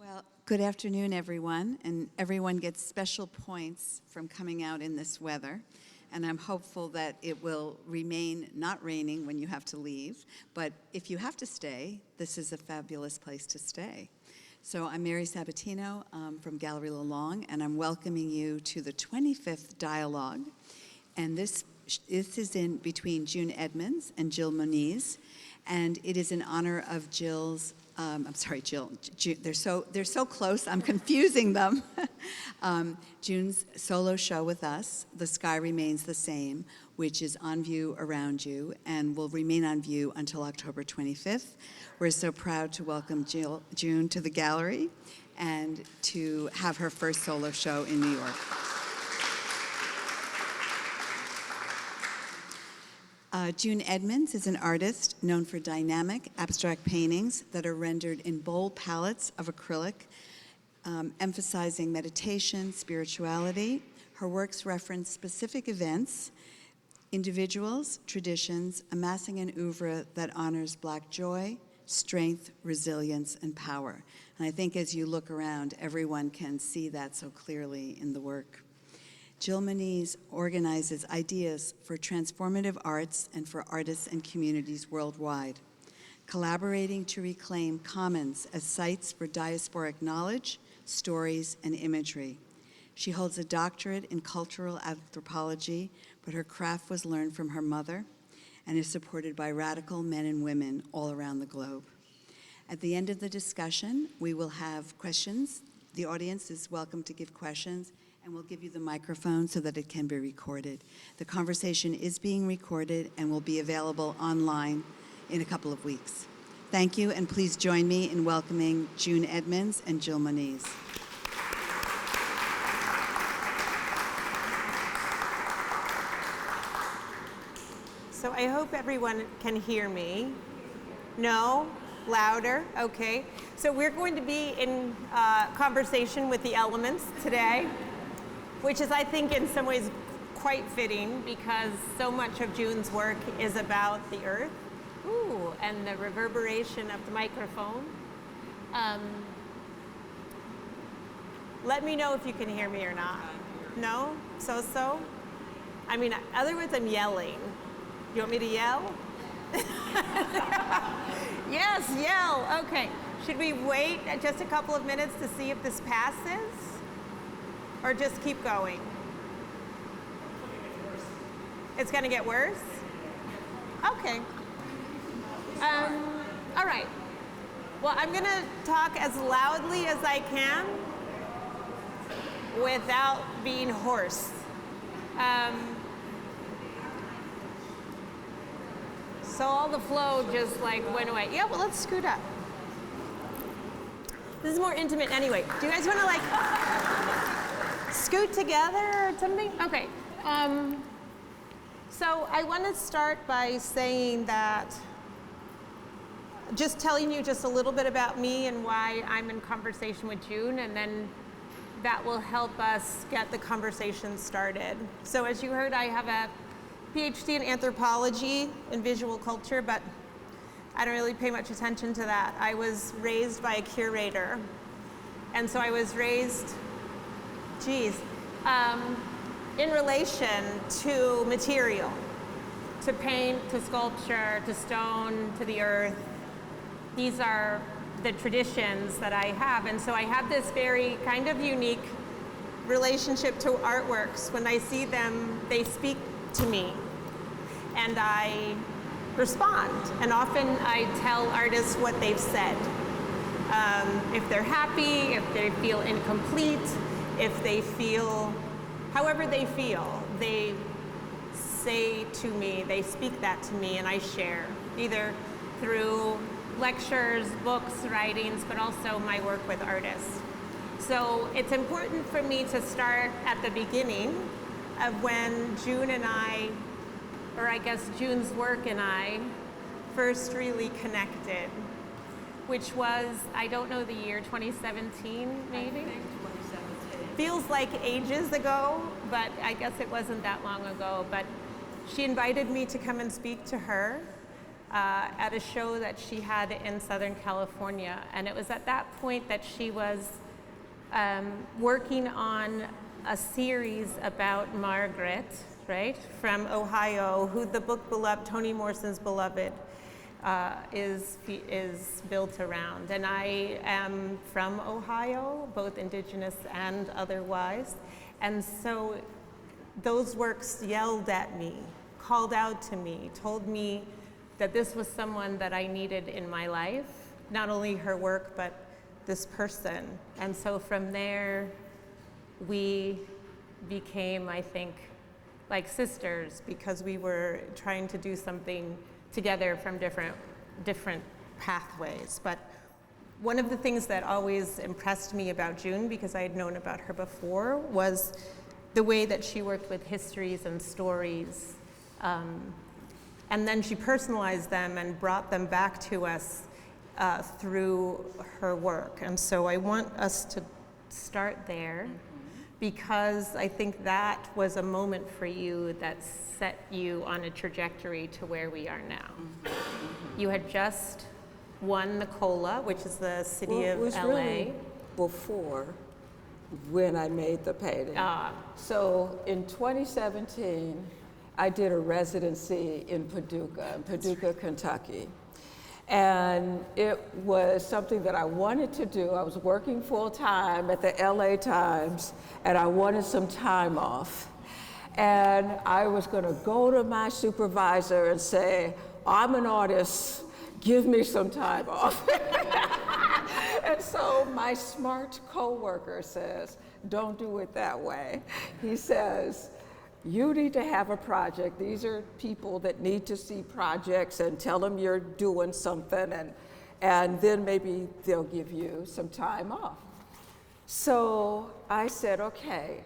Well, good afternoon, everyone, and everyone gets special points from coming out in this weather, and I'm hopeful that it will remain not raining when you have to leave, but if you have to stay, this is a fabulous place to stay. So I'm Mary Sabatino from Galerie Lelong, and I'm welcoming you to the 25th Dialogue, and this is in between June Edmonds and Jill Moniz, and it is in honor of Jill's Jill. They're so close. I'm confusing them. June's solo show with us, The Sky Remains the Same, which is on view around you and will remain on view until October 25th. We're so proud to welcome June to the gallery and to have her first solo show in New York. June Edmonds is an artist known for dynamic, abstract paintings that are rendered in bold palettes of acrylic, emphasizing meditation, spirituality. Her works reference specific events, individuals, traditions, amassing an oeuvre that honors Black joy, strength, resilience, and power. And I think as you look around, everyone can see that so clearly in the work. Jill Moniz organizes ideas for transformative arts and for artists and communities worldwide, collaborating to reclaim commons as sites for diasporic knowledge, stories, and imagery. She holds a doctorate in cultural anthropology, but her craft was learned from her mother and is supported by radical men and women all around the globe. At the end of the discussion, we will have questions. The audience is welcome to give questions, and we'll give you the microphone so that it can be recorded. The conversation is being recorded and will be available online in a couple of weeks. Thank you, and please join me in welcoming June Edmonds and Jill Moniz. So I hope everyone can hear me. No? Louder? Okay. So we're going to be in conversation with the elements today, which is, I think, in some ways quite fitting because so much of June's work is about the earth. Ooh, and the reverberation of the microphone. Let me know if you can hear me or not. No? So? I mean, otherwise I'm yelling. You want me to yell? Yes, yell. Okay. Should we wait just a couple of minutes to see if this passes? Or just keep going? It's going to get worse? Okay. All right. Well, I'm going to talk as loudly as I can without being hoarse. So all the flow just went away. Yeah, well, let's scoot up. This is more intimate anyway. Do you guys want to scoot together or something? Okay. So I want to start by saying that, just telling you just a little bit about me and why I'm in conversation with June, and then that will help us get the conversation started. So as you heard, I have a PhD in anthropology and visual culture, but I don't really pay much attention to that. I was raised by a curator, and so I was raised, in relation to material, to paint, to sculpture, to stone, to the earth. These are the traditions that I have, and so I have this very kind of unique relationship to artworks. When I see them, they speak to me, and I respond, and often I tell artists what they've said. If they're happy, if they feel incomplete, if they feel however they feel, they say to me, they speak that to me, and I share, either through lectures, books, writings, but also my work with artists. So it's important for me to start at the beginning of when June and I, or I guess June's work and I, first really connected, which was, I don't know the year, 2017 maybe? I think 2017. Feels like ages ago, but I guess it wasn't that long ago. But she invited me to come and speak to her at a show that she had in Southern California. And it was at that point that she was working on a series about Margaret, right, from Ohio, who the book Beloved, Toni Morrison's Beloved, is built around. And I am from Ohio, both indigenous and otherwise. And so those works yelled at me, called out to me, told me that this was someone that I needed in my life, not only her work, but this person. And so from there, we became, I think, like sisters, because we were trying to do something together from different pathways. But one of the things that always impressed me about June, because I had known about her before, was the way that she worked with histories and stories. And then she personalized them and brought them back to us through her work. And so I want us to start there, because I think that was a moment for you that set you on a trajectory to where we are now. You had just won the COLA, which is the city of LA. It was really before when I made the painting. So in 2017, I did a residency in Paducah, Kentucky. And it was something that I wanted to do. I was working full time at the LA Times, and I wanted some time off. And I was gonna go to my supervisor and say, I'm an artist, give me some time off. And so my smart coworker says, don't do it that way. He says, you need to have a project. These are people that need to see projects, and tell them you're doing something, and then maybe they'll give you some time off. So I said, okay,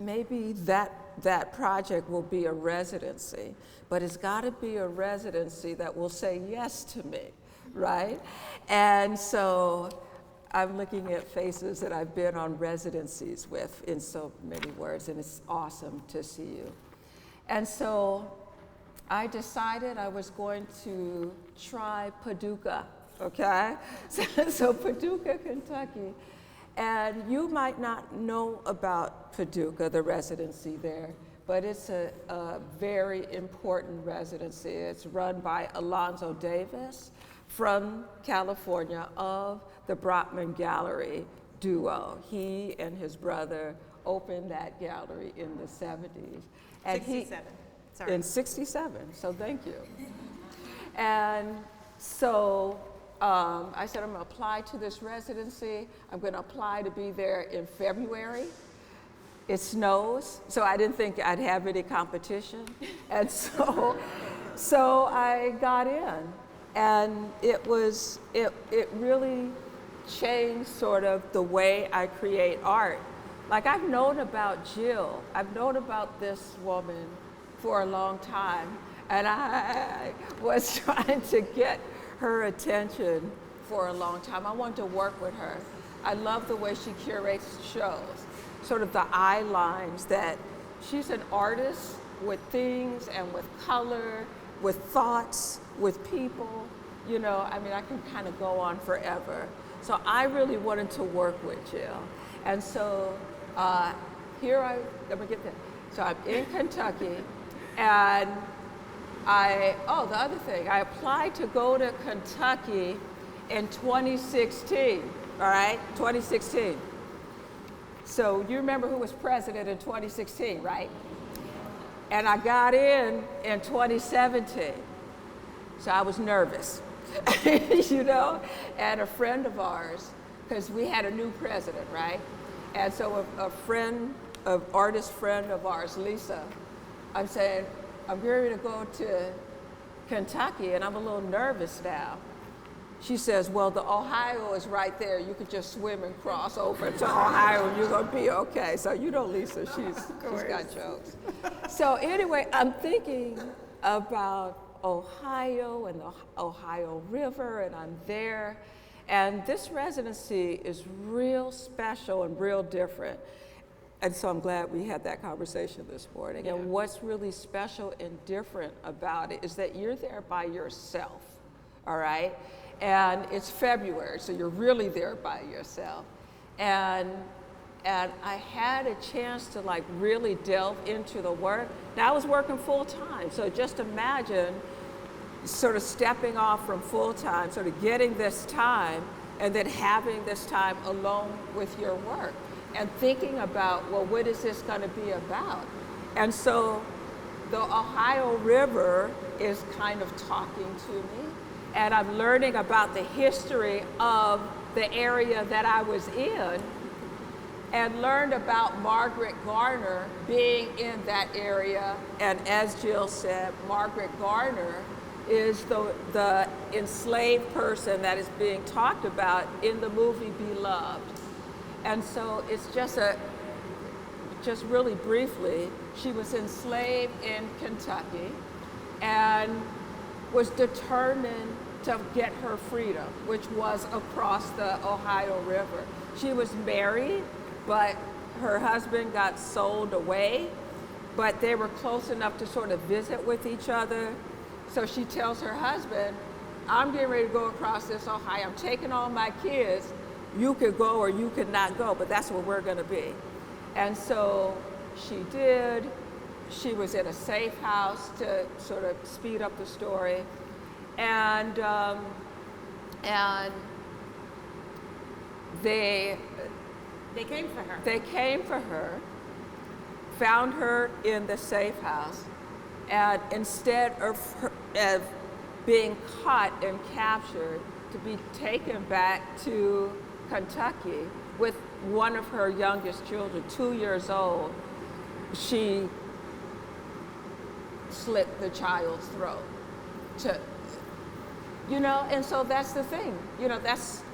maybe that project will be a residency, but it's gotta be a residency that will say yes to me, right? And so I'm looking at faces that I've been on residencies with in so many words, and it's awesome to see you. And so I decided I was going to try Paducah, okay? So Paducah, Kentucky. And you might not know about Paducah, the residency there, but it's a very important residency. It's run by Alonzo Davis from California of the Brockman Gallery duo. He and his brother opened that gallery in the 70s. And 67, sorry. In 67, so thank you. And so I said, I'm gonna apply to this residency. I'm gonna apply to be there in February. It snows, so I didn't think I'd have any competition. And so I got in. And it really changed sort of the way I create art. Like, I've known about Jill. I've known about this woman for a long time, and I was trying to get her attention for a long time. I wanted to work with her. I love the way she curates shows, sort of the eye lines that she's an artist with things and with color, with thoughts, with people. You know, I mean, I can kind of go on forever. So I really wanted to work with Jill. And so let me get there. So I'm in Kentucky, and the other thing, I applied to go to Kentucky in 2016, all right, 2016. So you remember who was president in 2016, right? And I got in 2017. So I was nervous, you know? And a friend of ours, because we had a new president, right? And so an artist friend of ours, Lisa, I'm saying, I'm ready to go to Kentucky, and I'm a little nervous now. She says, well, the Ohio is right there. You could just swim and cross over to Ohio, and you're gonna be okay. So you know Lisa, she's got jokes. So anyway, I'm thinking about Ohio and the Ohio River, and I'm there. And this residency is real special and real different. And so I'm glad we had that conversation this morning. Yeah. And what's really special and different about it is that you're there by yourself, all right? And it's February, so you're really there by yourself. And I had a chance to like really delve into the work. Now I was working full time, so just imagine sort of stepping off from full time, sort of getting this time, and then having this time alone with your work and thinking about, well, what is this going to be about? And so the Ohio River is kind of talking to me, and I'm learning about the history of the area that I was in, and learned about Margaret Garner being in that area. And as Jill said, Margaret Garner is the enslaved person that is being talked about in the movie Beloved. And so it's just really briefly, she was enslaved in Kentucky and was determined to get her freedom, which was across the Ohio River. She was married, but her husband got sold away, but they were close enough to sort of visit with each other. So she tells her husband, I'm getting ready to go across this Ohio. I'm taking all my kids. You could go or you could not go, but that's where we're gonna be. And so she did. She was in a safe house to sort of speed up the story. And they came for her. They came for her, found her in the safe house, and instead of being caught and captured, to be taken back to Kentucky with one of her youngest children, 2 years old, she slit the child's throat. And so that's the thing. That's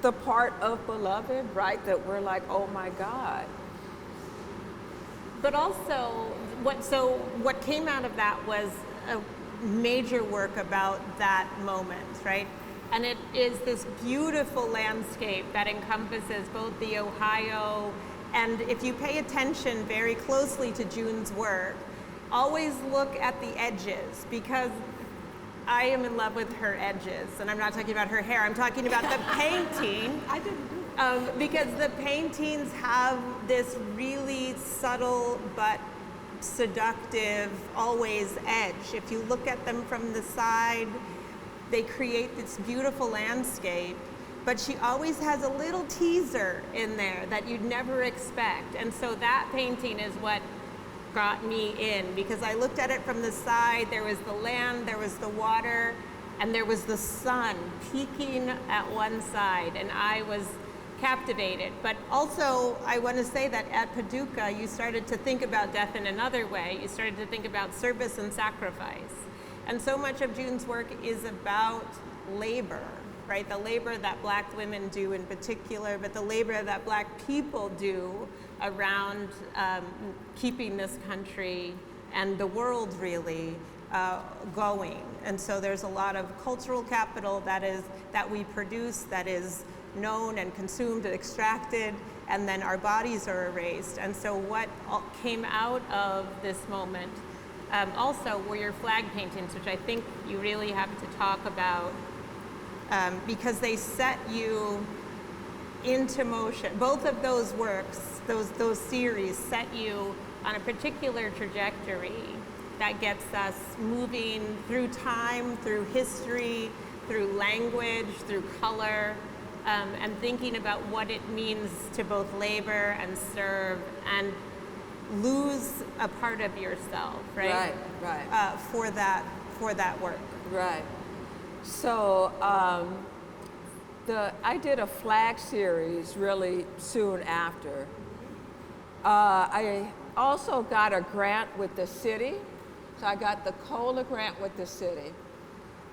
the part of Beloved, right? That we're like, oh my God. But also, what came out of that was a major work about that moment, right? And it is this beautiful landscape that encompasses both the Ohio, and if you pay attention very closely to June's work, always look at the edges, because I am in love with her edges, and I'm not talking about her hair, I'm talking about the painting. I didn't do it. Because the paintings have this really subtle but seductive, always edge. If you look at them from the side, they create this beautiful landscape, but she always has a little teaser in there that you'd never expect. And so that painting is what got me in, because I looked at it from the side. There was the land, there was the water, and there was the sun peeking at one side, and I was captivated. But also, I want to say that at Paducah, you started to think about death in another way. You started to think about service and sacrifice. And so much of June's work is about labor, right? The labor that Black women do in particular, but the labor that Black people do around keeping this country and the world really going. And so there's a lot of cultural capital that we produce that is known and consumed and extracted, and then our bodies are erased. And so what came out of this moment also were your flag paintings, which I think you really have to talk about, because they set you into motion. Both of those works, those series, set you on a particular trajectory that gets us moving through time, through history, through language, through color, and thinking about what it means to both labor and serve and lose a part of yourself, right? Right. For that work. Right. So I did a flag series really soon after. I also got a grant with the city. So I got the COLA grant with the city.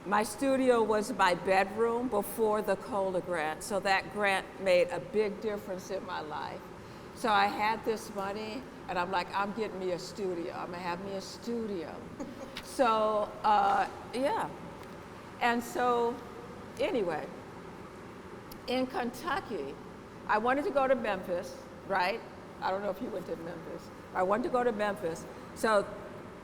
My studio was my bedroom before the COLA grant, so that grant made a big difference in my life. So I had this money, and I'm like, I'm getting me a studio. I'm gonna have me a studio. So, yeah. And so, anyway, in Kentucky, I wanted to go to Memphis, right? I don't know if you went to Memphis. I wanted to go to Memphis. So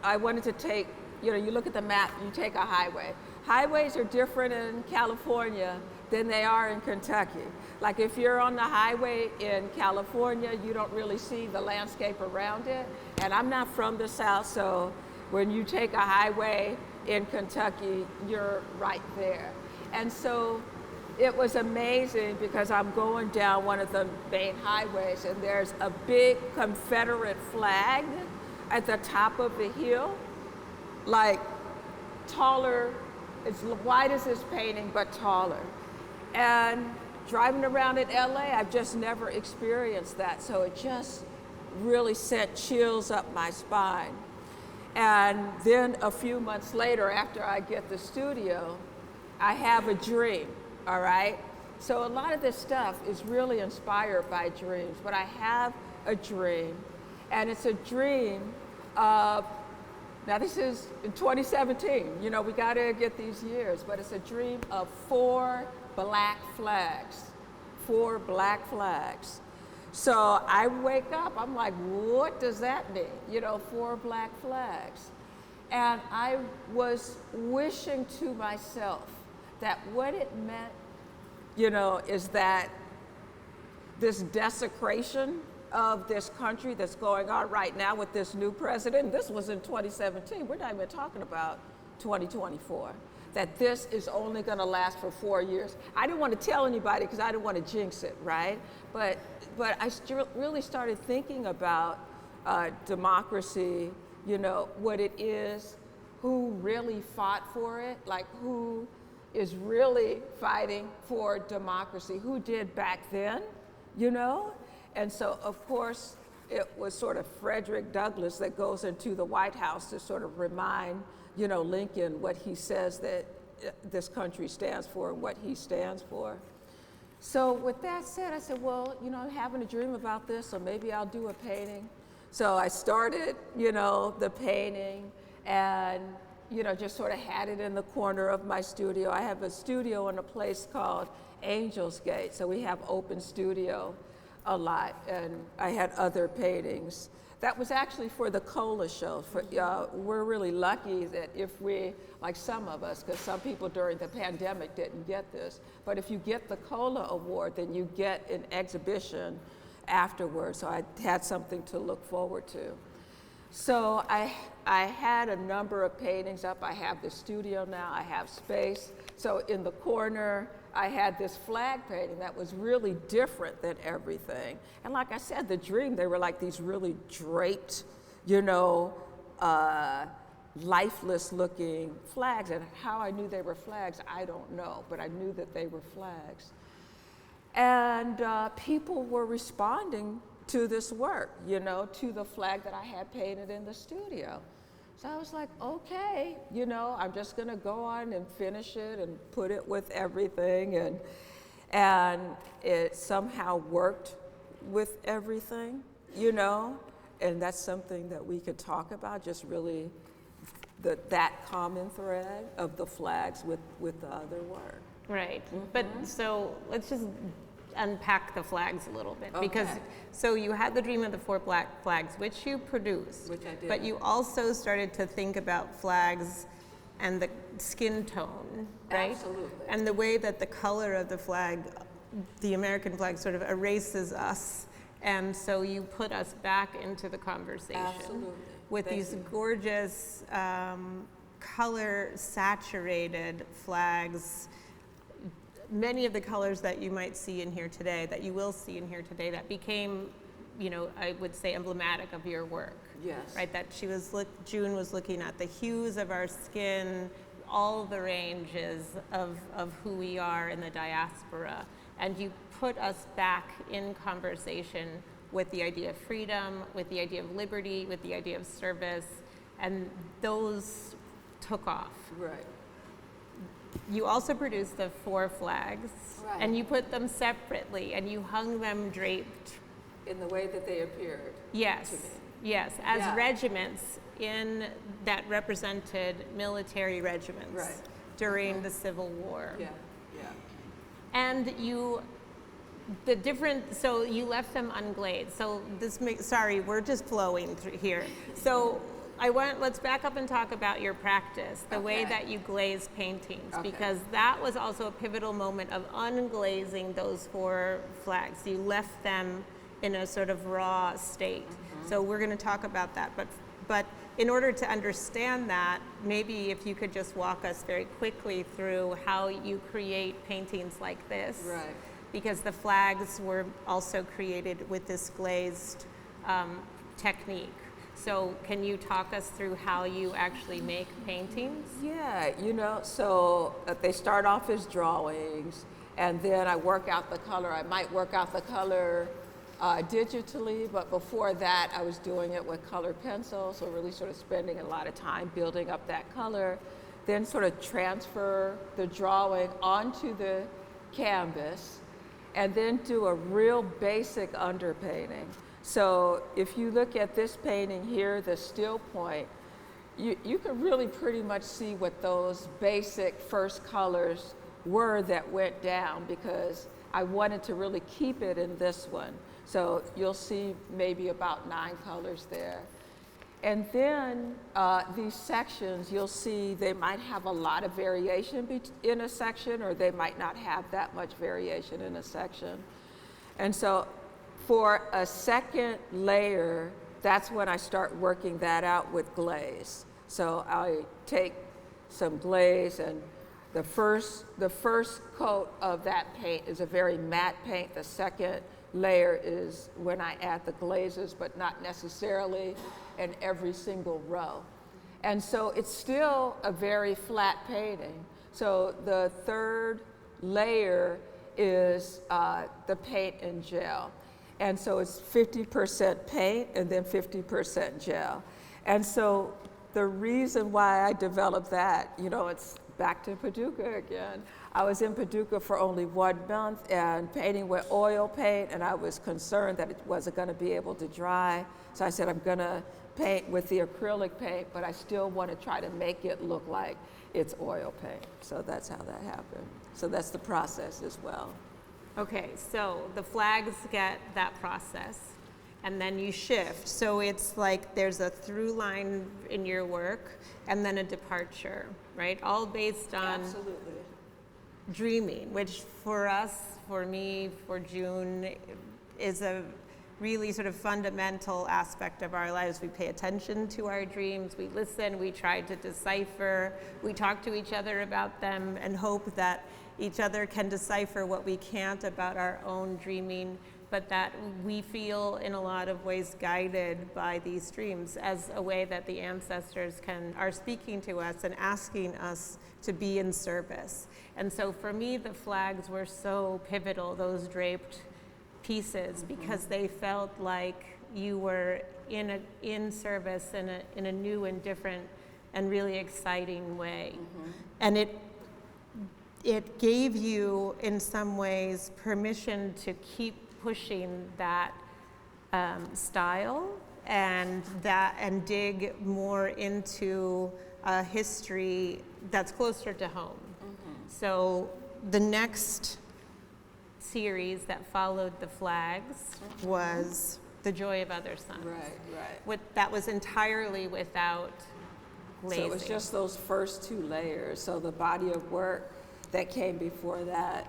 I wanted to take, you look at the map, you take a highway. Highways are different in California than they are in Kentucky. Like if you're on the highway in California, you don't really see the landscape around it. And I'm not from the South, so when you take a highway in Kentucky, you're right there. And so it was amazing because I'm going down one of the main highways and there's a big Confederate flag at the top of the hill, like taller, it's wide as this painting, but taller. And driving around in LA, I've just never experienced that. So it just really sent chills up my spine. And then a few months later, after I get the studio, I have a dream, all right? So a lot of this stuff is really inspired by dreams, but I have a dream, and it's a dream of, now this is in 2017, we gotta get these years, but it's a dream of 4 black flags, 4 black flags. So I wake up, I'm like, what does that mean? 4 black flags. And I was wishing to myself that what it meant, is that this desecration of this country that's going on right now with this new president, this was in 2017, we're not even talking about 2024, that this is only gonna last for 4 years. I didn't want to tell anybody because I didn't want to jinx it, right? But I really started thinking about democracy, what it is, who really fought for it, like who is really fighting for democracy, who did back then, And so, of course, it was sort of Frederick Douglass that goes into the White House to sort of remind, Lincoln what he says that this country stands for and what he stands for. So with that said, I said, well, I'm having a dream about this, so maybe I'll do a painting. So I started, the painting and, just sort of had it in the corner of my studio. I have a studio in a place called Angel's Gate, so we have open studio a lot, and I had other paintings. That was actually for the COLA show. We're really lucky that if we, like some of us, because some people during the pandemic didn't get this, but if you get the COLA award, then you get an exhibition afterwards, so I had something to look forward to. So I had a number of paintings up. I have the studio now, I have space. So in the corner, I had this flag painting that was really different than everything. And like I said, the dream, they were like these really draped, lifeless looking flags. And how I knew they were flags, I don't know, but I knew that they were flags. And people were responding to this work, to the flag that I had painted in the studio. So I was like, okay, I'm just gonna go on and finish it and put it with everything, and it somehow worked with everything, and that's something that we could talk about, just really that common thread of the flags with the other work. Right, but so let's just unpack the flags a little bit, because so you had the dream of the 4 black flags, which you produced, which I did, but you also started to think about flags and the skin tone, right? Absolutely. And the way that the color of the flag, the American flag, sort of erases us, and so you put us back into the conversation. Absolutely. With Thank these you. gorgeous color saturated flags. Many of the colors that you might see in here today, that you will see in here today, that became, I would say emblematic of your work. Yes. Right, that June was looking at the hues of our skin, all the ranges of who we are in the diaspora. And you put us back in conversation with the idea of freedom, with the idea of liberty, with the idea of service, and those took off. Right. You also produced the 4 flags, right, and you put them separately, and you hung them draped. In the way that they appeared. Yes, to me. yes, as Yeah. regiments that represented military regiments, Right, during the Civil War. Yeah, yeah. And you the different, so you left them unglazed. So this makes, sorry, we're just flowing through here. So let's back up and talk about your practice, the way Okay. that you glaze paintings, Okay. because that was also a pivotal moment of unglazing those 4 flags. You left them in a sort of raw state. So we're going to talk about that. But in order to understand that, maybe if you could just walk us very quickly through how you create paintings like this. Right. Because the flags were also created with this glazed technique. So can you talk us through how you actually make paintings? Yeah, so they start off as drawings, and then I work out the color. I might work out the color digitally, but before that I was doing it with colored pencil, so really sort of spending a lot of time building up that color, then sort of transfer the drawing onto the canvas, and then do a real basic underpainting. So if you look at this painting here, the still point, you can really pretty much see what those basic first colors were that went down, because I wanted to really keep it in this one. So you'll see maybe about 9 colors there. And then these sections, you'll see they might have a lot of variation in a section, or they might not have that much variation in a section. And so for a second layer, that's when I start working that out with glaze. So I take some glaze, and the first coat of that paint is a very matte paint. The second layer is when I add the glazes, but not necessarily in every single row. And so it's still a very flat painting. So the third layer is the paint and gel. And so it's 50% paint and then 50% gel. And so the reason why I developed that, it's back to Paducah again. I was in Paducah for only 1 month and painting with oil paint, and I was concerned that it wasn't going to be able to dry. So I said, I'm going to paint with the acrylic paint, but I still want to try to make it look like it's oil paint. So that's how that happened. So that's the process as well. Okay, so the flags get that process, and then you shift. So it's like there's a through line in your work, and then a departure, right? All based on Absolutely. dreaming, which for us, for me, for June, is a really sort of fundamental aspect of our lives. We pay attention to our dreams, we listen, we try to decipher, we talk to each other about them and hope that each other can decipher what we can't about our own dreaming, but that we feel in a lot of ways guided by these dreams as a way that the ancestors are speaking to us and asking us to be in service. And so for me, the flags were so pivotal, those draped pieces, because they felt like you were in service in a new and different and really exciting way. And it gave you, in some ways, permission to keep pushing that style and dig more into a history that's closer to home. So the next series that followed the flags was The Joy of Other Sons. Right. That was entirely without glazing. So it was just those first 2 layers. So the body of work that came before that,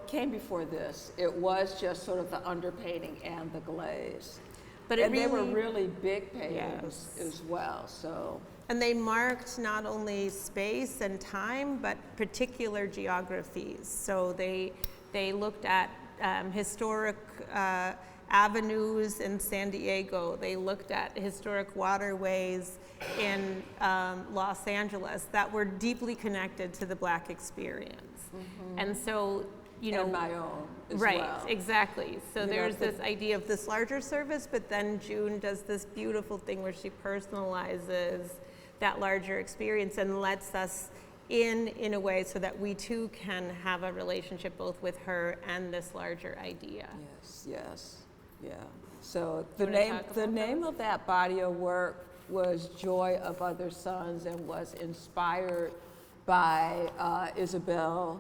came before this, it was just sort of the underpainting and the glaze. But they were really big paintings as well. So. And they marked not only space and time, but particular geographies. So they looked at historic avenues in San Diego. They looked at historic waterways in Los Angeles that were deeply connected to the Black experience. And so, and my own as right, well. exactly. So there's this idea of this larger service, but then June does this beautiful thing where she personalizes that larger experience and lets us in a way so that we too can have a relationship both with her and this larger idea. Yes, yeah. So the name of that body of work was Joy of Other Sons, and was inspired by Isabel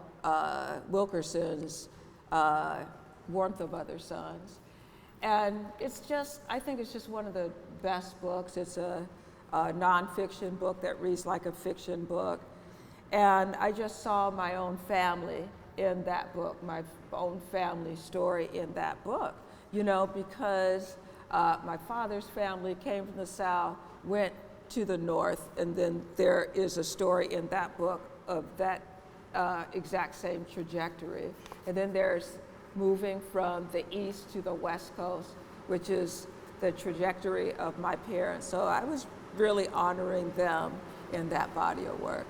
Wilkerson's Warmth of Other Suns. And it's just, I think it's just one of the best books. It's a nonfiction book that reads like a fiction book. And I just saw my own family in that book, my own family story in that book, you know, because my father's family came from the South, went to the North, and then there is a story in that book of that exact same trajectory. And then there's moving from the East to the West Coast, which is the trajectory of my parents. So I was really honoring them in that body of work.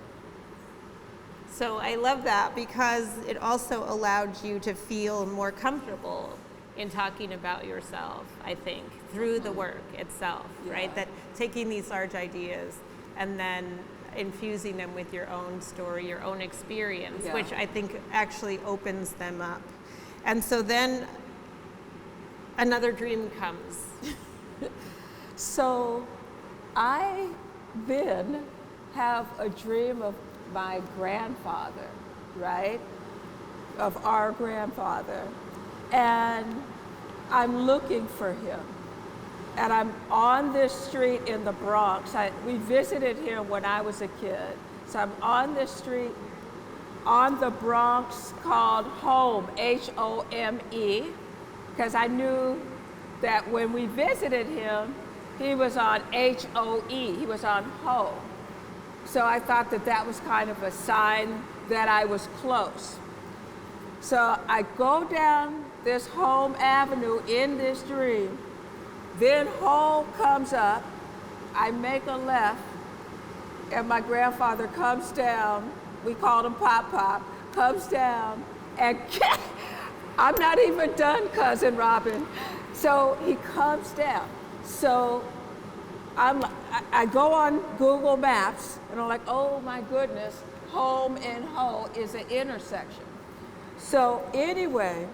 So I love that because it also allowed you to feel more comfortable in talking about yourself, I think, through the work itself, right? That taking these large ideas and then infusing them with your own story, your own experience, which I think actually opens them up. And so then another dream comes. So I then have a dream of my grandfather, right? Of our grandfather. And I'm looking for him. And I'm on this street in the Bronx. We visited him when I was a kid. So I'm on this street on the Bronx called Home, H-O-M-E, because I knew that when we visited him, he was on H-O-E, he was on Home. So I thought that that was kind of a sign that I was close. So I go down this Home Avenue in this dream, then Home comes up, I make a left, and my grandfather comes down, we called him Pop Pop, comes down, and I'm not even done, Cousin Robin. So he comes down. So I go on Google Maps, and I'm like, oh my goodness, Home and Ho is an intersection. So anyway,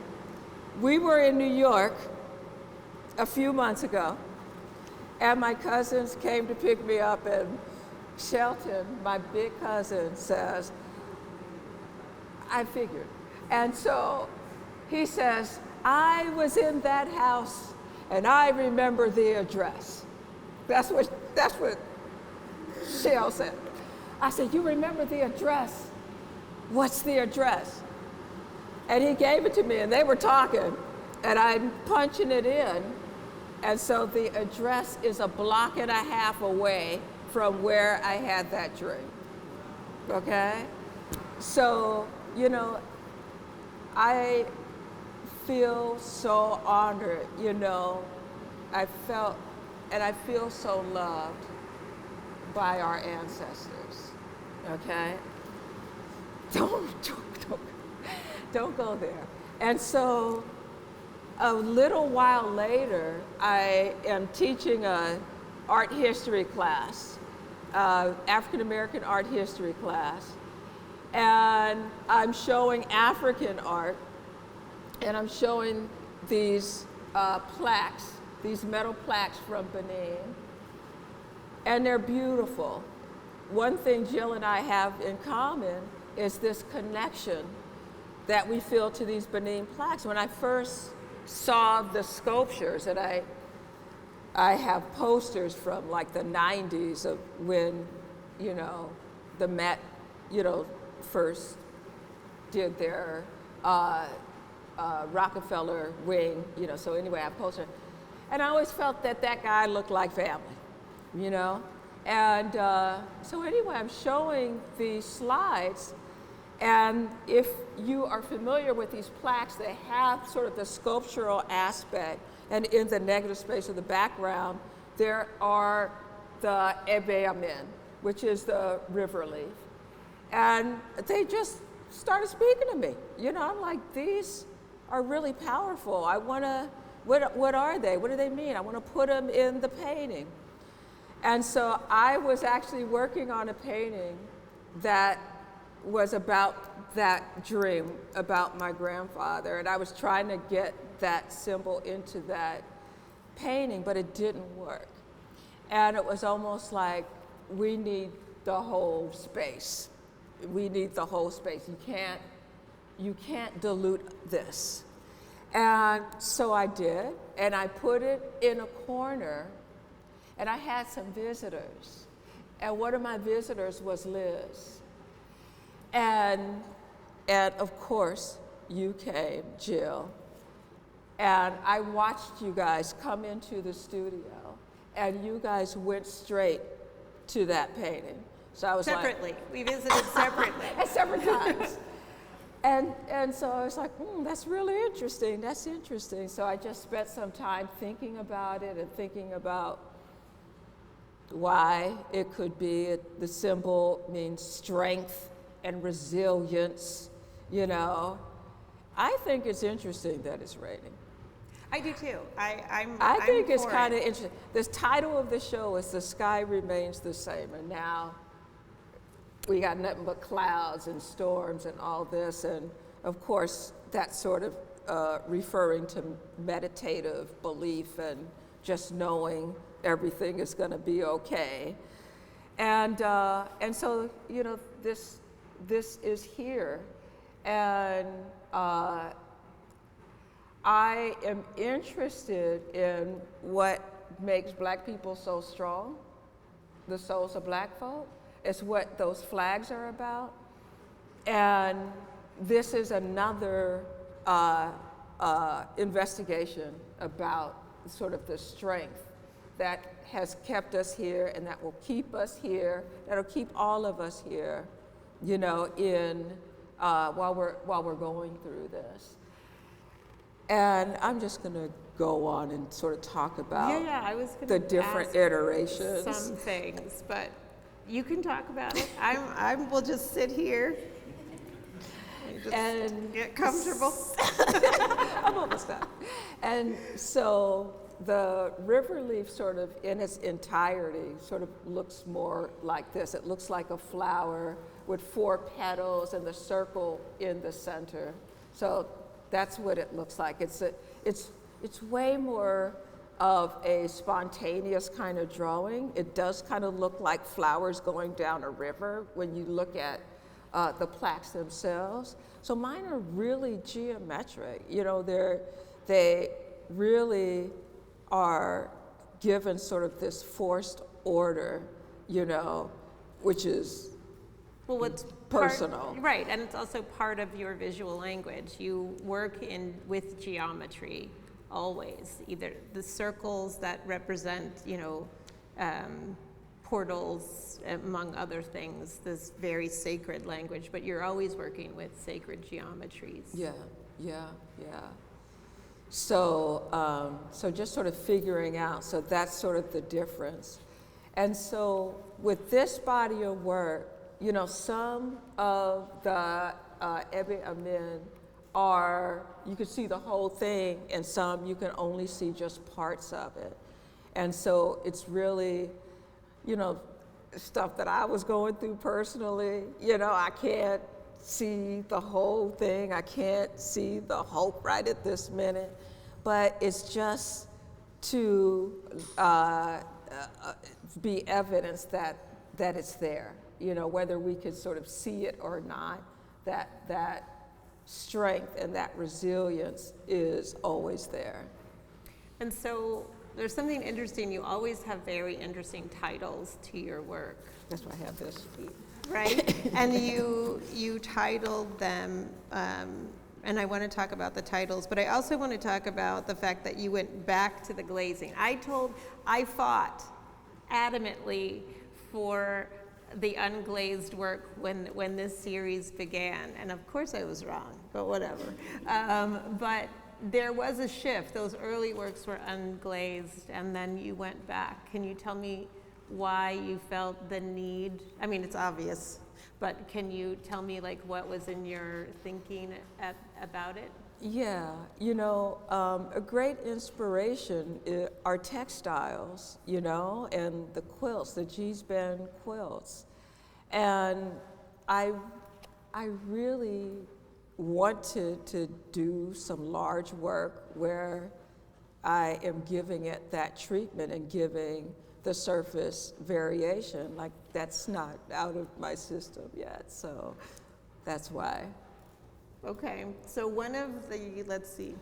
we were in New York a few months ago, and my cousins came to pick me up, and Shelton, my big cousin, says, I figured. And so he says, I was in that house and I remember the address. That's what Shell said. I said, you remember the address? What's the address? And he gave it to me, and they were talking, and I'm punching it in. And so the address is a block and a half away from where I had that dream, okay? So, you know, I feel so honored, you know. I feel so loved by our ancestors, okay? Don't go there. And so a little while later, I am teaching a art history class, African American art history class, and I'm showing African art, and I'm showing these plaques, these metal plaques from Benin, and they're beautiful. One thing Jill and I have in common is this connection that we feel to these Benin plaques. When I first saw the sculptures, and I have posters from like the 90s of when, you know, the Met, you know, first did their Rockefeller wing, you know, so anyway, I have posters. And I always felt that that guy looked like family, you know? And so anyway, I'm showing these slides, and if you are familiar with these plaques, they have sort of the sculptural aspect, and in the negative space of the background, there are the Ebeamen, which is the river leaf. And they just started speaking to me. You know, I'm like, these are really powerful. I wanna, what are they? What do they mean? I wanna put them in the painting. And so I was actually working on a painting that was about that dream, about my grandfather, and I was trying to get that symbol into that painting, but it didn't work. And it was almost like, we need the whole space. We need the whole space. You can't you can't dilute this. And so I did, and I put it in a corner, and I had some visitors. And one of my visitors was Liz. And of course, you came, Jill. And I watched you guys come into the studio, and you guys went straight to that painting. So I was Separately. We visited separately. at separate times. And so I was like, that's really interesting. That's interesting. So I just spent some time thinking about it and thinking about why it could be. The symbol means strength and resilience, you know. I think it's interesting that it's raining. I do too. I think it's kind of interesting. The title of the show is "The Sky Remains the Same," and now we got nothing but clouds and storms and all this, and of course that's sort of referring to meditative belief and just knowing everything is going to be okay, and so you know this is here, and I am interested in what makes Black people so strong, the souls of Black folk. It's what those flags are about. And this is another investigation about sort of the strength that has kept us here and that will keep us here, that'll keep all of us here, you know, while we're going through this. And I'm just going to go on and sort of talk about I was gonna the different ask iterations. some things, but you can talk about it. I will just sit here And get comfortable. I'm almost done. And so the river leaf sort of in its entirety sort of looks more like this. It looks like a flower with 4 petals and the circle in the center. So that's what it looks like. It's way more of a spontaneous kind of drawing. It does kind of look like flowers going down a river when you look at the plaques themselves. So mine are really geometric. You know, they really are given sort of this forced order, you know, which is What's personal. Right, and it's also part of your visual language. You work with geometry always, either the circles that represent, you know, portals, among other things, this very sacred language, but you're always working with sacred geometries. Yeah. So, so just sort of figuring out, so that's sort of the difference. And so with this body of work, you know, some of the Ebe Amin are, you can see the whole thing, and some you can only see just parts of it. And so it's really, you know, stuff that I was going through personally. You know, I can't see the whole thing. I can't see the hope right at this minute. But it's just to be evidence that it's there. You know, whether we could sort of see it or not, that strength and that resilience is always there. And so there's something interesting. You always have very interesting titles to your work. That's why I have this. Right? And you titled them, and I want to talk about the titles, but I also want to talk about the fact that you went back to the glazing. I fought adamantly for the unglazed work when this series began, and of course I was wrong, but whatever. But there was a shift. Those early works were unglazed, and then you went back. Can you tell me why you felt the need? I mean, it's obvious, but can you tell me like what was in your thinking about it? Yeah, you know, a great inspiration are textiles, you know, and the quilts, the Geesben quilts. And I really wanted to do some large work where I am giving it that treatment and giving the surface variation. Like, that's not out of my system yet, so that's why. Okay, so one of the, let's see,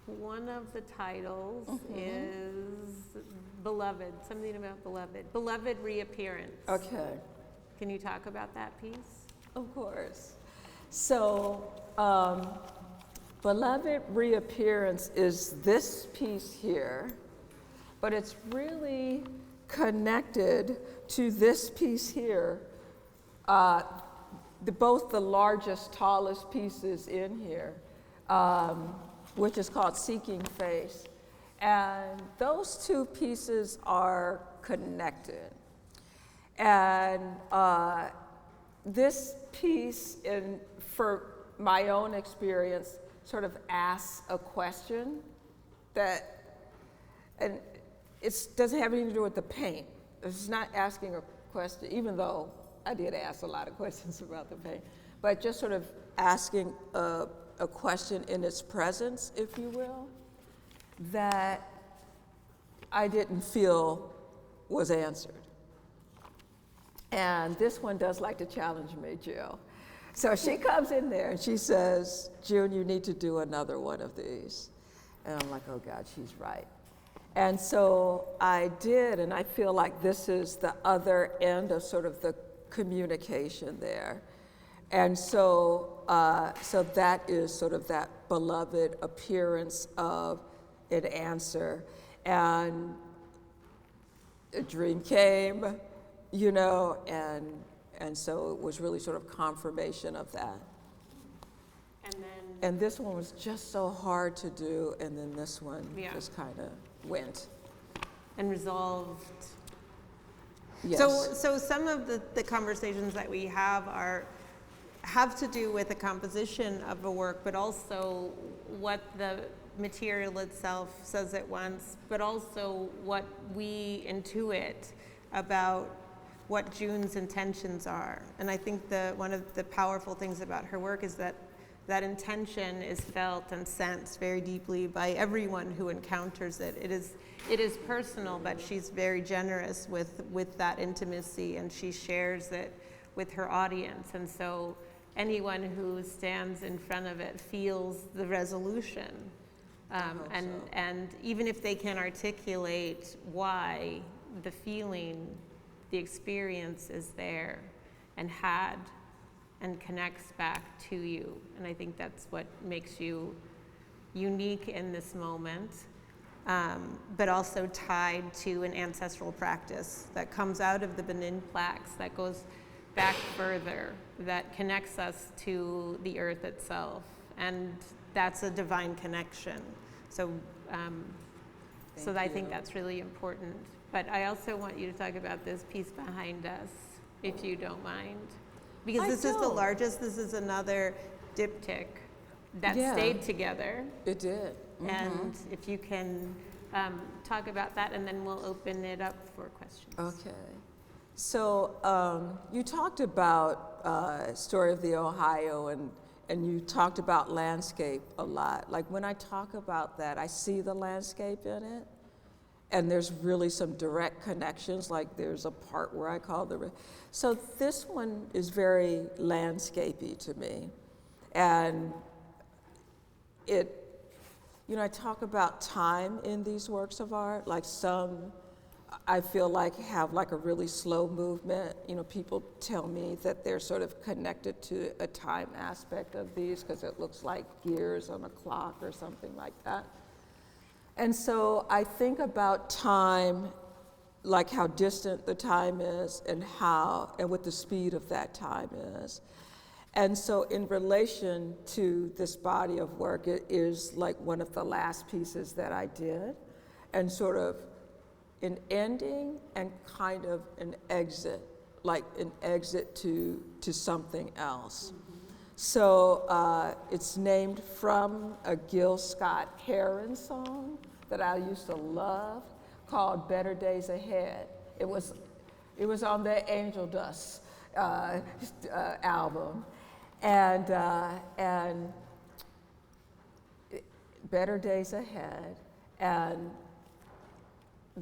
one of the titles is Beloved, something about Beloved. Beloved Reappearance. Okay. Can you talk about that piece? Of course. So, Beloved Reappearance is this piece here, but it's really connected to this piece here, both the largest, tallest pieces in here, which is called Seeking Face. And those two pieces are connected. And this piece, for my own experience, sort of asks a question that, and it doesn't have anything to do with the paint. It's not asking a question, even though I did ask a lot of questions about the paint, but just sort of asking a question in its presence, if you will, that I didn't feel was answered. And this one does like to challenge me, Jill. So she comes in there and she says, June, you need to do another one of these. And I'm like, oh God, she's right. And so I did, and I feel like this is the other end of sort of the communication there. And so, so that is sort of that beloved appearance of an answer. And a dream came, you know, and so it was really sort of confirmation of that. And this one was just so hard to do, and then this one just kind of went. And resolved. Yes. So some of the conversations that we have to do with the composition of a work, but also what the material itself says at once, but also what we intuit about what June's intentions are. And I think one of the powerful things about her work is that that intention is felt and sensed very deeply by everyone who encounters it. It is personal, but she's very generous with that intimacy, and she shares it with her audience. And so anyone who stands in front of it feels the resolution. And even if they can articulate why, the feeling, the experience is there and had and connects back to you. And I think that's what makes you unique in this moment, but also tied to an ancestral practice that comes out of the Benin plaques, that goes back further, that connects us to the earth itself. And that's a divine connection. So, I think that's really important. But I also want you to talk about this piece behind us, if you don't mind. Because this is the largest, this is another diptych that stayed together. It did. Mm-hmm. And if you can talk about that, and then we'll open it up for questions. Okay. So you talked about Story of the Ohio, and you talked about landscape a lot. Like when I talk about that, I see the landscape in it. And there's really some direct connections, like there's a part where I call so this one is very landscapey to me. And I talk about time in these works of art, like some I feel like have like a really slow movement. People tell me that they're sort of connected to a time aspect of these because it looks like gears on a clock or something like that. And so I think about time, like how distant the time is and what the speed of that time is. And so in relation to this body of work, it is like one of the last pieces that I did, and sort of an ending and kind of an exit, like an exit to something else. Mm-hmm. So it's named from a Gil Scott-Heron song that I used to love, called Better Days Ahead. It was on the Angel Dust album. And Better Days Ahead, and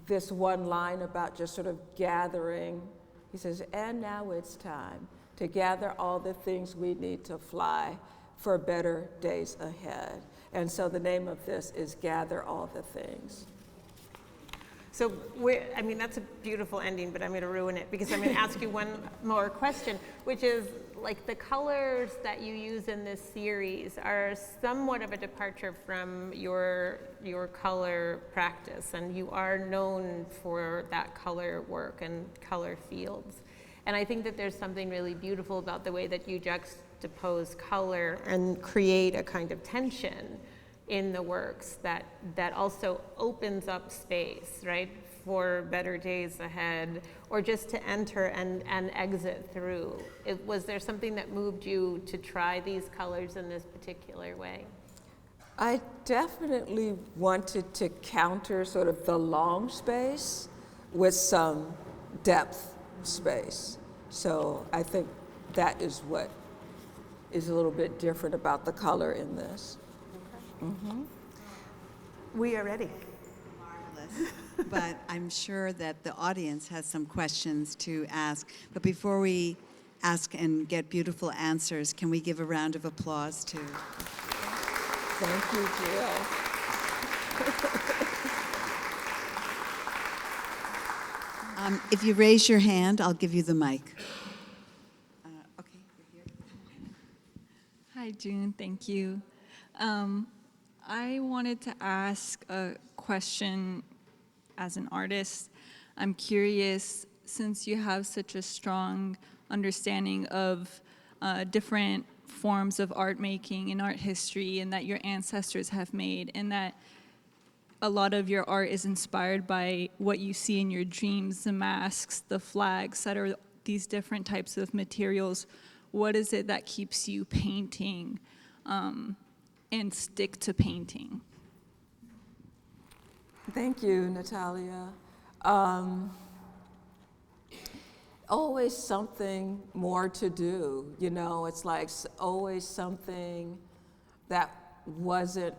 this one line about just sort of gathering, he says, and now it's time to gather all the things we need to fly for better days ahead. And so the name of this is Gather All the Things. So, I mean, that's a beautiful ending, but I'm going to ruin it because I'm going to ask you one more question, which is like the colors that you use in this series are somewhat of a departure from your color practice, and you are known for that color work and color fields. And I think that there's something really beautiful about the way that you juxtapose color and create a kind of tension in the works that also opens up space, right, for better days ahead, or just to enter and exit through. Was there something that moved you to try these colors in this particular way? I definitely wanted to counter sort of the long space with some depth space. So I think that is what is a little bit different about the color in this. Mm-hmm. We are ready. Marvelous. But I'm sure that the audience has some questions to ask. But before we ask and get beautiful answers, can we give a round of applause to... Thank you, Jill. If you raise your hand, I'll give you the mic. Okay, we're here. Hi, June. Thank you. I wanted to ask a question as an artist. I'm curious, since you have such a strong understanding of different forms of art making and art history, and that your ancestors have made, and that a lot of your art is inspired by what you see in your dreams, the masks, the flags that are these different types of materials. What is it that keeps you painting and stick to painting? Thank you, Natalia. Always something more to do, you know, it's like always something that wasn't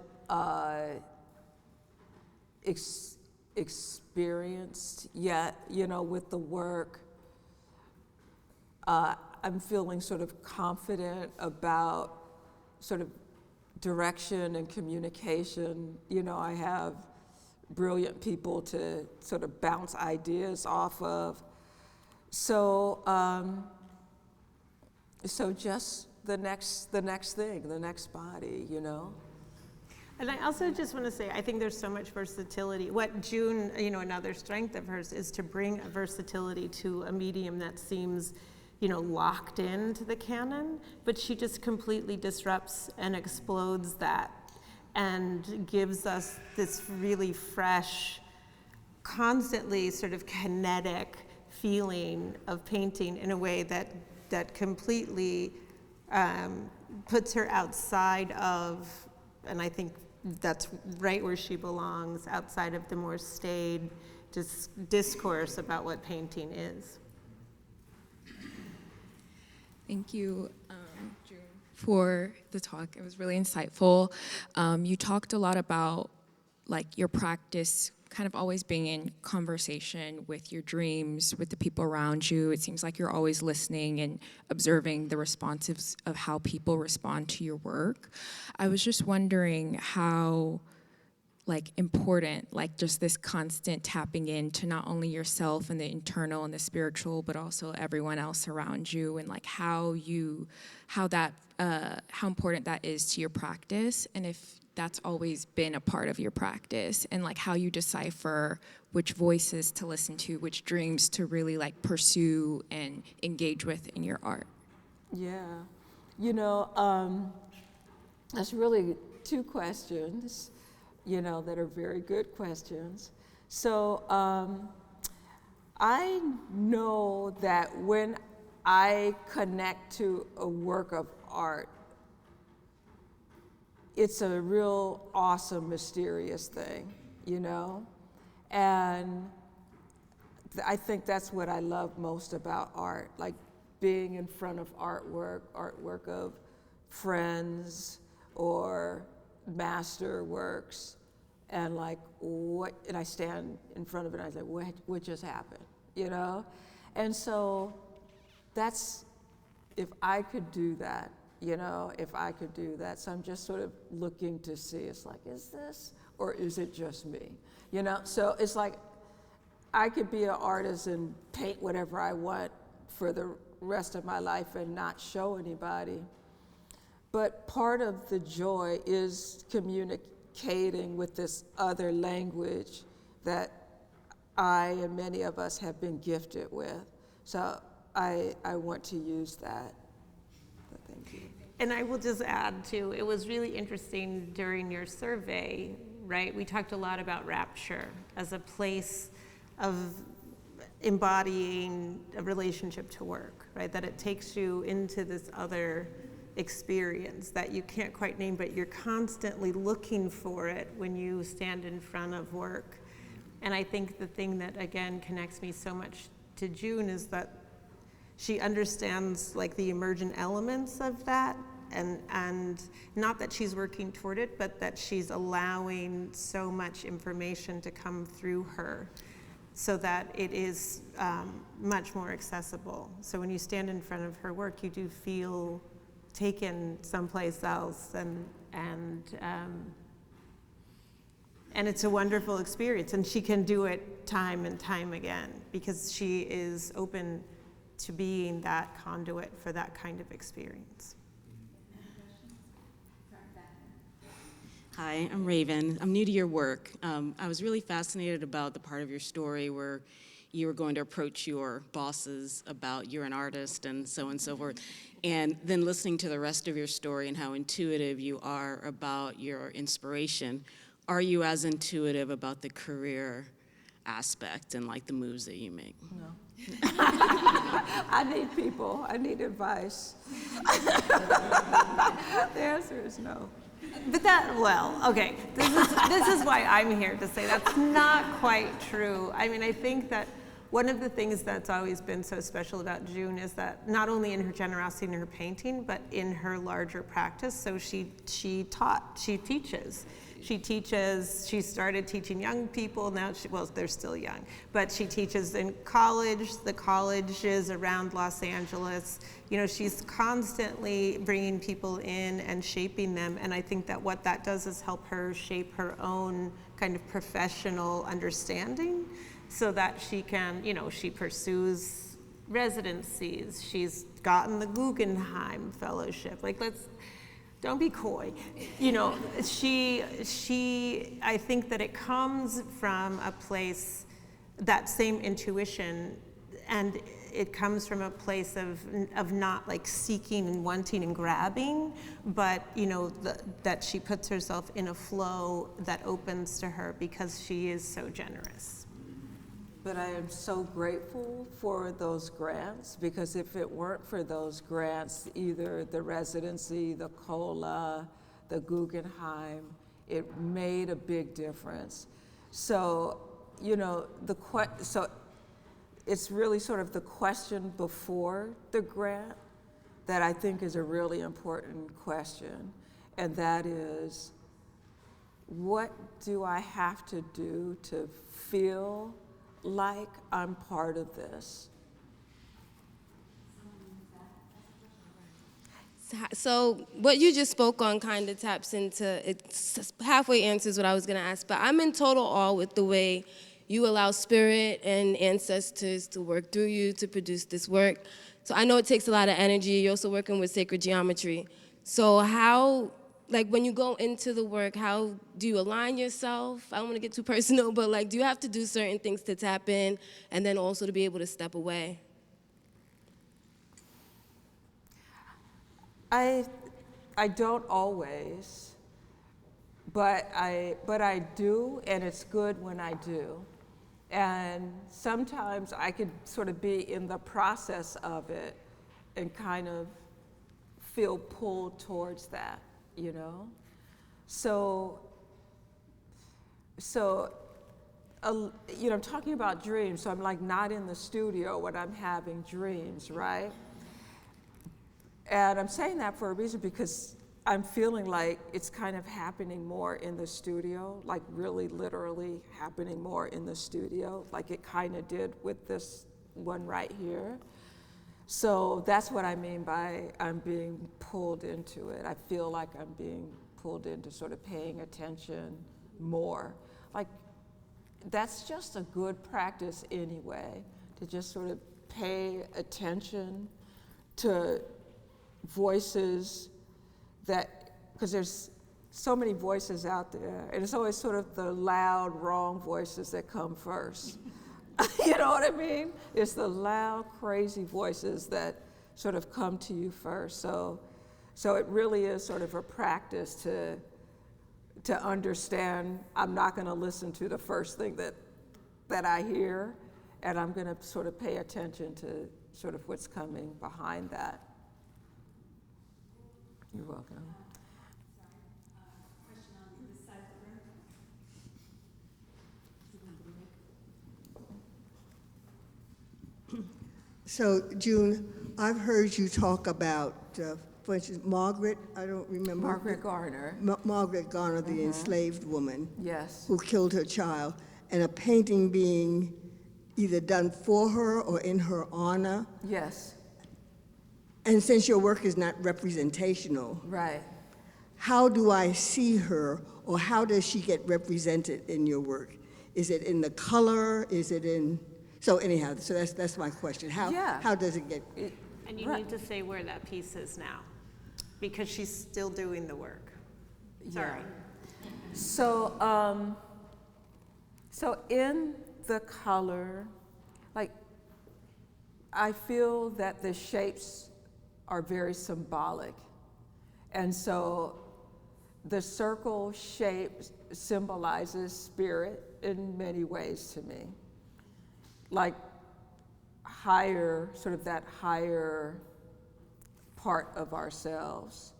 experienced yet, you know, with the work. I'm feeling sort of confident about sort of direction and communication. You know, I have brilliant people to sort of bounce ideas off of. So, so just the next thing, the next body, you know. And I also just want to say, I think there's so much versatility. What June, you know, another strength of hers is to bring a versatility to a medium that seems, you know, locked into the canon, but she just completely disrupts and explodes that and gives us this really fresh, constantly sort of kinetic feeling of painting in a way that completely puts her outside of, and I think that's right where she belongs, outside of the more staid discourse about what painting is. Thank you, June, for the talk. It was really insightful. You talked a lot about like your practice kind of always being in conversation with your dreams, with the people around you. It seems like you're always listening and observing the responses of how people respond to your work. I was just wondering how like important, like just this constant tapping into not only yourself and the internal and the spiritual, but also everyone else around you, and like how important that is to your practice, and if that's always been a part of your practice, and like how you decipher which voices to listen to, which dreams to really like pursue and engage with in your art. Yeah, you know, that's really two questions, you know, that are very good questions. So I know that when I connect to a work of art, it's a real awesome, mysterious thing, you know? And I think that's what I love most about art, like being in front of artwork of friends or master works, and like and I stand in front of it and I say, what just happened, you know? And so that's, if I could do that, if I could do that. So I'm just sort of looking to see, it's like, is this, or is it just me? So it's like, I could be an artist and paint whatever I want for the rest of my life and not show anybody. But part of the joy is communicating with this other language that I and many of us have been gifted with. So I want to use that. But thank you. And I will just add too, it was really interesting during your survey, right? We talked a lot about rapture as a place of embodying a relationship to work, right? That it takes you into this other experience that you can't quite name, but you're constantly looking for it when you stand in front of work. And I think the thing that, again, connects me so much to June is that she understands like the emergent elements of that, and not that she's working toward it, but that she's allowing so much information to come through her so that it is much more accessible. So when you stand in front of her work, you do feel taken someplace else, and it's a wonderful experience, and she can do it time and time again because she is open to being that conduit for that kind of experience. Hi, I'm Raven. I'm new to your work. I was really fascinated about the part of your story where you were going to approach your bosses about you're an artist and so forth. And then listening to the rest of your story and how intuitive you are about your inspiration. Are you as intuitive about the career aspect and like the moves that you make? No. I need people. I need advice. The answer is no. But okay, this is why I'm here to say that's not quite true. I mean, I think that one of the things that's always been so special about June is that not only in her generosity in her painting, but in her larger practice. So she teaches. She started teaching young people, now they're still young, but she teaches in the colleges around Los Angeles. She's constantly bringing people in and shaping them, and I think that what that does is help her shape her own kind of professional understanding so that she can, she pursues residencies. She's gotten the Guggenheim Fellowship. Don't be coy. I think that it comes from a place, that same intuition, and it comes from a place of not like seeking and wanting and grabbing, but that she puts herself in a flow that opens to her because she is so generous. But I am so grateful for those grants, because if it weren't for those grants, either the residency, the COLA, the Guggenheim, it made a big difference. So, so it's really sort of the question before the grant that I think is a really important question, and that is, what do I have to do to feel like I'm part of this? So what you just spoke on kind of taps into, it halfway answers what I was going to ask, but I'm in total awe with the way you allow spirit and ancestors to work through you to produce this work. So I know it takes a lot of energy. You're also working with sacred geometry. So how, when you go into the work, how do you align yourself? I don't want to get too personal, but do you have to do certain things to tap in and then also to be able to step away? I don't always, but I do, and it's good when I do. And sometimes I could sort of be in the process of it and kind of feel pulled towards that, So, I'm talking about dreams, so I'm not in the studio when I'm having dreams, right? And I'm saying that for a reason, because I'm feeling like it's kind of happening more in the studio, really literally happening more in the studio, like it kind of did with this one right here. So that's what I mean by I'm being pulled into it. I feel like I'm being pulled into sort of paying attention more. Like, that's just a good practice anyway, to just sort of pay attention to voices that, because there's so many voices out there, and it's always sort of the loud, wrong voices that come first. You know what I mean? It's the loud, crazy voices that sort of come to you first. So it really is sort of a practice to understand I'm not going to listen to the first thing that I hear, and I'm going to sort of pay attention to sort of what's coming behind that. You're welcome. Question on this side of the room. So, June, I've heard you talk about, for instance, Margaret, I don't remember. Margaret Garner. Margaret Garner, the enslaved woman Yes. who killed her child, and a painting being either done for her or in her honor. Yes. And since your work is not representational, Right. how do I see her, or how does she get represented in your work? Is it in the color? Is it in? So anyhow, so that's my question. How does it get? And you need to say where that piece is now, because she's still doing the work. Sorry. So, so in the color, like, I feel that the shapes are very symbolic. And so the circle shape symbolizes spirit in many ways to me. Like higher, sort of that higher part of ourselves.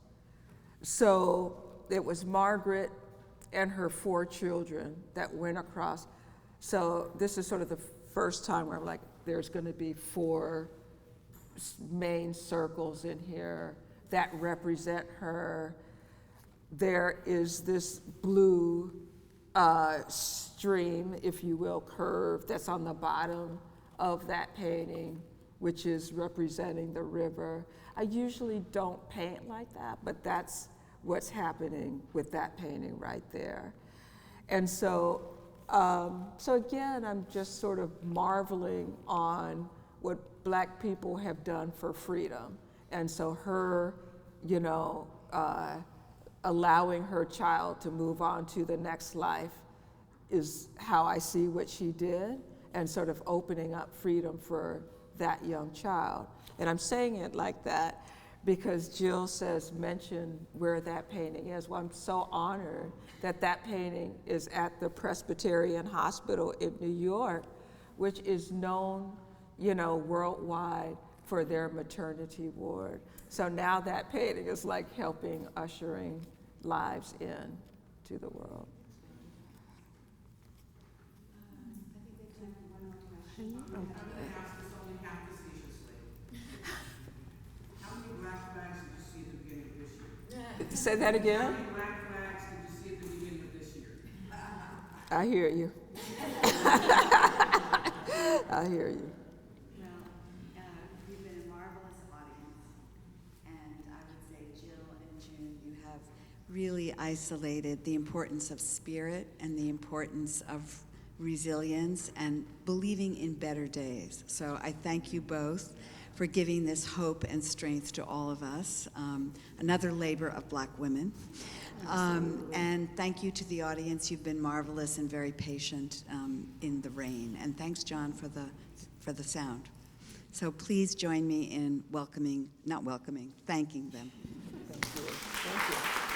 So it was Margaret and her 4 children that went across. So this is sort of the first time where I'm like, there's going to be 4 main circles in here that represent her. There is this blue stream, if you will, curve that's on the bottom of that painting, which is representing the river. I usually don't paint like that, but that's what's happening with that painting right there. And so, so again, I'm just sort of marveling on what Black people have done for freedom. And so her, you know, allowing her child to move on to the next life is how I see what she did, and sort of opening up freedom for that young child. And I'm saying it like that because Jill says, mention where that painting is. Well, I'm so honored that that painting is at the Presbyterian Hospital in New York, which is known, you know, worldwide for their maternity ward. So now that painting is like helping ushering lives in to the world. How many black flags did you see at the beginning of this year? Say that again? How many black flags did you see at the beginning of this year? I hear you. I hear you. You've been a marvelous audience, and I would say, Jill and June, you have really isolated the importance of spirit and the importance of resilience and believing in better days. So I thank you both for giving this hope and strength to all of us, another labor of Black women. And thank you to the audience. You've been marvelous and very patient in the rain. And thanks, John, for the sound. So please join me in thanking them. Thank you. Thank you.